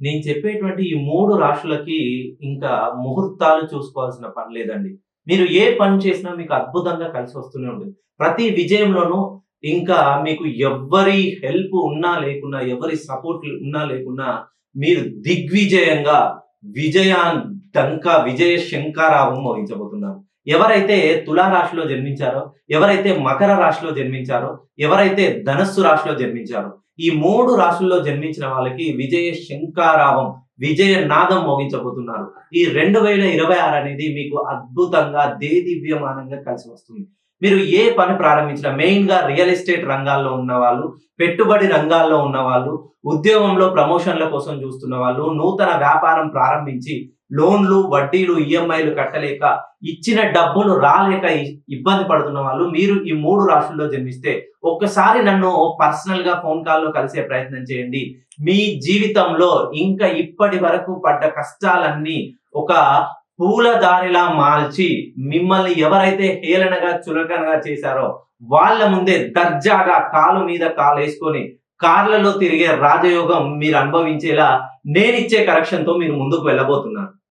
నేను చెప్పేటువంటి ఈ 3 రాశులకి ఇంకా ముహూర్తాలు చూసుకోవాల్సిన పని లేదండి. మీరు ఏ పని చేసినా మీకు అద్భుతంగా కలిసొస్తూనే ఉంటుంది. ప్రతి విజయంలోనూ ఇంకా మీకు ఎవ్వరి హెల్ప్ ఉన్నా లేకున్నా, ఎవరి సపోర్ట్ ఉన్నా లేకున్నా మీరు దిగ్విజయంగా విజయ శంఖారావం మోగించబోతున్నారు. ఎవరైతే తులా రాశిలో జన్మించారో, ఎవరైతే మకర రాశిలో జన్మించారో, ఎవరైతే ధనస్సు రాశిలో జన్మించారో, ఈ 3 రాశుల్లో జన్మించిన వాళ్ళకి విజయ శంఖారావం, విజయ నాదం మోగించబోతున్నారు. ఈ 2026 అనేది మీకు అద్భుతంగా దేదీప్యమానంగా కలిసి వస్తుంది. మీరు ఏ పని ప్రారంభించినా మెయిన్‌గా రియల్ ఎస్టేట్ రంగాల్లో ఉన్నవాళ్ళు, పెట్టుబడి రంగాల్లో ఉన్నవాళ్ళు, ఉద్యోగంలో ప్రమోషన్‌ల కోసం చూస్తున్న వాళ్ళు, నూతన వ్యాపారం ప్రారంభించి లోన్‌లు, వడ్డీలు, ఈఎంఐలు కట్టలేక, ఇచ్చిన డబ్బులు రాలేక ఇబ్బంది పడుతున్న వాళ్ళు, మీరు ఈ 3 రాశుల్లో జన్మిస్తే ఒక్కసారి నన్ను పర్సనల్‌గా ఫోన్ కాల్‌లో కలిసే ప్రయత్నం చేయండి. మీ జీవితంలో ఇంకా ఇప్పటి వరకు పడ్డ కష్టాలన్నీ ఒక పూలదారిలా మార్చి మిమ్మల్ని ఎవరైతే హేళనగా, చులకనగా చేశారో వాళ్ళ ముందే దర్జాగా కాలు మీద కాలేసుకొని కార్లలో తిరిగే రాజయోగం మీరు అనుభవించేలా నేనిచ్చే కరెక్షన్‌తో మీరు ముందుకు వెళ్ళబోతున్నారు.